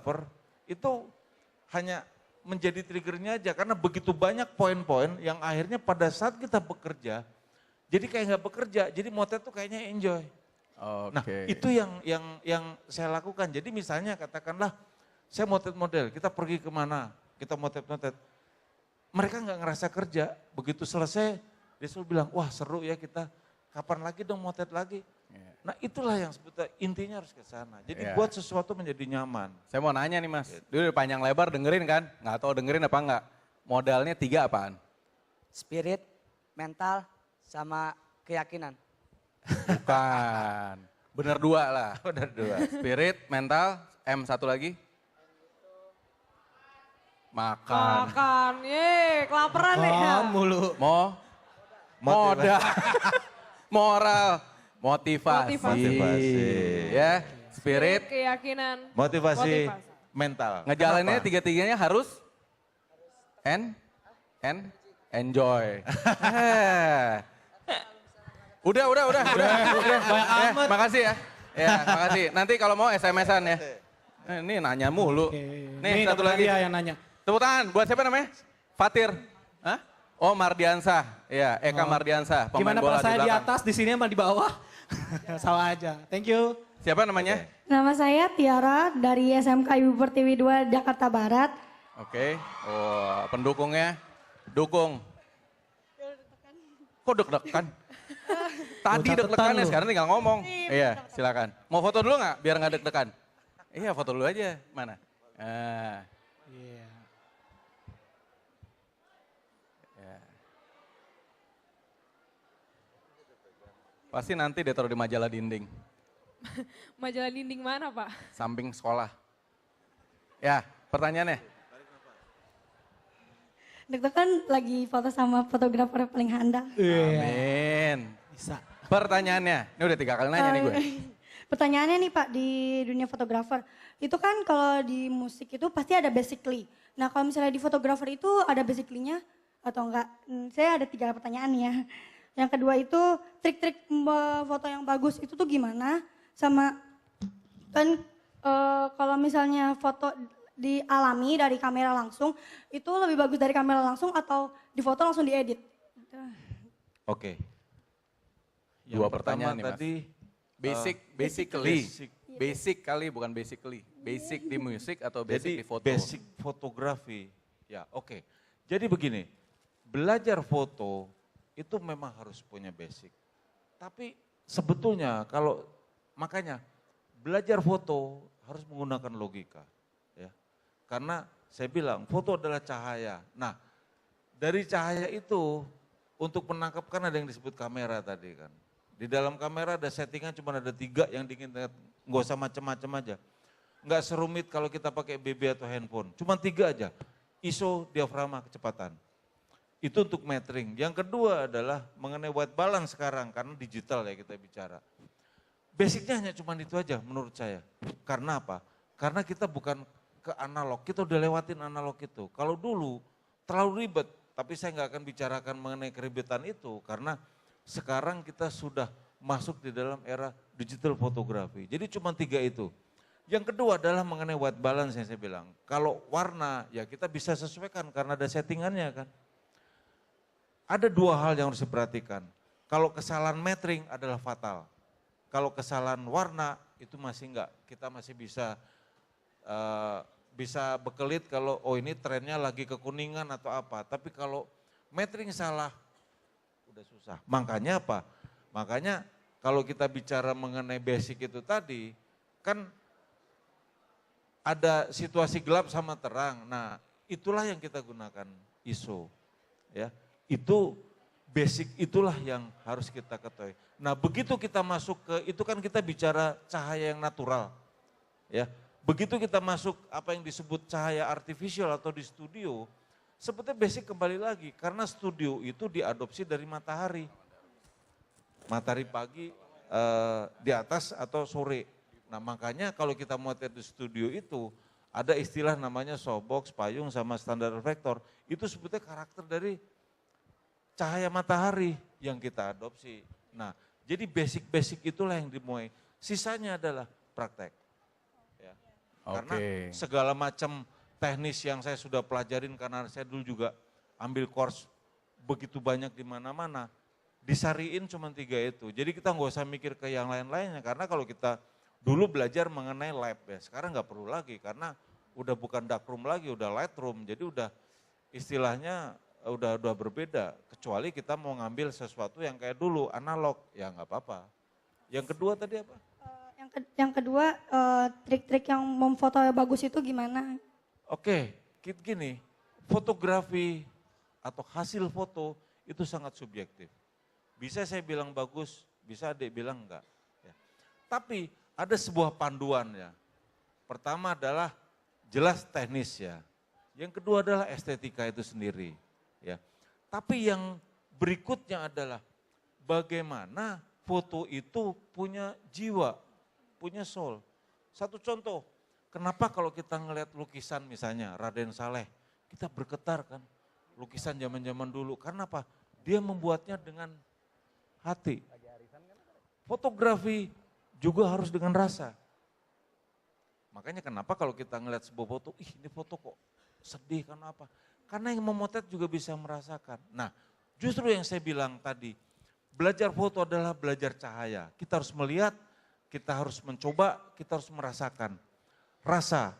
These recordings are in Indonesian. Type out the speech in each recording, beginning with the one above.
fotografer itu hanya menjadi triggernya aja karena begitu banyak poin-poin yang akhirnya pada saat kita bekerja, jadi kayak nggak bekerja, jadi motret tuh kayaknya enjoy. Nah itu yang saya lakukan. Jadi misalnya katakanlah saya motret model, kita pergi kemana, kita motret-motret. Mereka nggak ngerasa kerja, begitu selesai dia selalu bilang, wah seru ya kita, kapan lagi dong motret lagi. Nah itulah yang sebetulnya intinya harus ke sana. Jadi buat sesuatu menjadi nyaman. Saya mau nanya nih Mas, dulu panjang lebar dengerin kan? Nggak tahu dengerin apa enggak? Modalnya 3 apaan? Spirit, mental, sama keyakinan. Bukan, bener 2 lah. Benar 2. Spirit, mental, M satu lagi? Makan. Makan, kelaparan nih. Mulu. Modal, moral, motivasi. Motivasi. Ya, spirit, Keyakinan. Motivasi mental. ngejalaninnya Kenapa? 3-3-nya harus enjoy. Udah. Makasih ya. Ya, makasih. Nanti kalau mau SMS-an ya. Ini nanya mulu. Nih satu lagi. Dia yang nanya. Tepuk tangan, buat siapa namanya? Fatir. Hah? Oh Mardiansah, ya Eka Mardiansah, pemain Gimana bola pas saya di di belakang. atas, di sini sama di bawah? Sama aja. Thank you. Siapa namanya? Nama saya Tiara dari SMK Ibu Pertiwi 2 Jakarta Barat. Oke, oh pendukungnya, dukung. Kok deg-degan? Tadi deg-degan ya, sekarang tinggal ngomong. Iya, silakan. Mau foto dulu nggak, biar nggak deg-degan? Iya, foto dulu aja. Mana? Iya. Pasti nanti dia taruh di majalah dinding, Majalah dinding mana Pak? samping sekolah. Ya, pertanyaannya. Deg-degan lagi foto sama fotografer paling handal. Amin. Bisa. Pertanyaannya, ini udah 3 kali nanya nih gue. Pertanyaannya nih Pak, di dunia fotografer, itu kan kalau di musik itu pasti ada basically. Nah kalau misalnya di fotografer itu ada basically-nya atau enggak? Saya ada 3 pertanyaan ya. Yang kedua itu trik-trik foto yang bagus itu tuh gimana? Sama kan kalau misalnya foto dialami dari kamera langsung, itu lebih bagus dari kamera langsung atau di foto langsung diedit? Oke. Dua Yang pertanyaan pertama nih, Mas. tadi Basically. basic. Basic kali bukan basically. Basic di musik atau basic Jadi di foto? basic fotografi. Ya, oke. Jadi begini, belajar foto itu memang harus punya basic. Tapi sebetulnya kalau makanya belajar foto harus menggunakan logika, ya. Karena saya bilang foto adalah cahaya. Nah, dari cahaya itu untuk menangkapkan ada yang disebut kamera tadi kan. Di dalam kamera ada settingan cuma ada 3 yang diinginkan, nggak usah macam-macam aja. Nggak serumit kalau kita pakai BB atau handphone, cuma 3 aja. ISO, diafragma, kecepatan. Itu untuk metering. Yang kedua adalah mengenai white balance sekarang, karena digital ya kita bicara. Basicnya hanya cuma itu aja menurut saya. Karena apa? Karena kita bukan ke analog, kita udah lewatin analog itu. Kalau dulu terlalu ribet, tapi saya nggak akan bicarakan mengenai keribetan itu, karena sekarang kita sudah masuk di dalam era digital fotografi. Jadi cuma 3 itu. Yang kedua adalah mengenai white balance yang saya bilang. Kalau warna ya kita bisa sesuaikan karena ada settingannya kan. Ada 2 hal yang harus diperhatikan. Kalau kesalahan metering adalah fatal. Kalau kesalahan warna itu masih enggak. Kita masih bisa bekelit kalau oh ini trennya lagi kekuningan atau apa. Tapi kalau metering salah udah susah. Makanya apa? Makanya kalau kita bicara mengenai basic itu tadi kan ada situasi gelap sama terang. Nah itulah yang kita gunakan ISO. Ya. Itu basic itulah yang harus kita ketahui. Nah begitu kita masuk ke, itu kan kita bicara cahaya yang natural. Ya, begitu kita masuk apa yang disebut cahaya artificial atau di studio, sebetulnya basic kembali lagi. Karena studio itu diadopsi dari matahari. Matahari pagi di atas atau sore. Nah makanya kalau kita mau lihat di studio itu, ada istilah namanya softbox, payung sama standar reflektor. Itu sebetulnya karakter dari cahaya matahari yang kita adopsi. Nah, jadi basic-basic itulah yang dimulai. Sisanya adalah praktek. Ya. Karena Oke. segala macam teknis yang saya sudah pelajarin karena saya dulu juga ambil course begitu banyak di mana-mana. Disariin cuma 3 itu. Jadi kita nggak usah mikir ke yang lain-lainnya. Karena kalau kita dulu belajar mengenai lab ya, sekarang nggak perlu lagi karena udah bukan darkroom lagi, udah lightroom. Jadi udah istilahnya udah berbeda. Kecuali kita mau ngambil sesuatu yang kayak dulu analog, ya nggak apa-apa. Yang kedua tadi apa? Yang kedua, trik-trik yang memfoto bagus itu gimana? Oke, gini, fotografi atau hasil foto itu sangat subjektif. Bisa saya bilang bagus, bisa adik bilang enggak. Ya. Tapi ada sebuah panduan ya. Pertama adalah jelas teknis ya. Yang kedua adalah estetika itu sendiri. Ya. Tapi yang berikutnya adalah bagaimana foto itu punya jiwa, punya soul. Satu contoh, kenapa kalau kita ngelihat lukisan misalnya Raden Saleh, kita bergetar kan. Lukisan zaman-zaman dulu, karena apa? Dia membuatnya dengan hati. Fotografi juga harus dengan rasa. Makanya kenapa kalau kita ngelihat sebuah foto, ini foto kok sedih, karena apa? Karena yang memotret juga bisa merasakan. Nah, justru yang saya bilang tadi, belajar foto adalah belajar cahaya. Kita harus melihat, kita harus mencoba, kita harus merasakan. Rasa,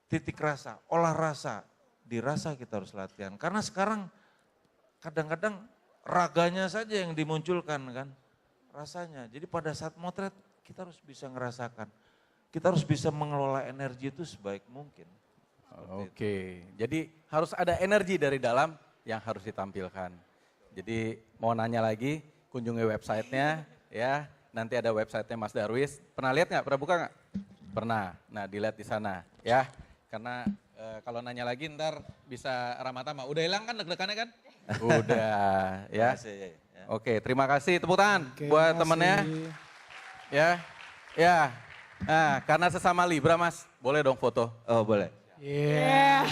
titik rasa, olah rasa, dirasa kita harus latihan. Karena sekarang kadang-kadang raganya saja yang dimunculkan kan, rasanya. Jadi pada saat motret kita harus bisa ngerasakan. Kita harus bisa mengelola energi itu sebaik mungkin. Oke, jadi harus ada energi dari dalam yang harus ditampilkan. Jadi mau nanya lagi, kunjungi websitenya ya. Nanti ada websitenya Mas Darwis. Pernah lihat nggak? Pernah buka nggak? Pernah. Nah dilihat di sana ya. Karena kalau nanya lagi ntar bisa Ramatama. Udah hilang kan deg-degannya kan? Udah ya. Oke, terima kasih. Tepuk tangan Oke, buat makasih. temennya. Ya, ya. Nah, karena sesama Libra Mas, boleh dong foto. Oh boleh. Yeah.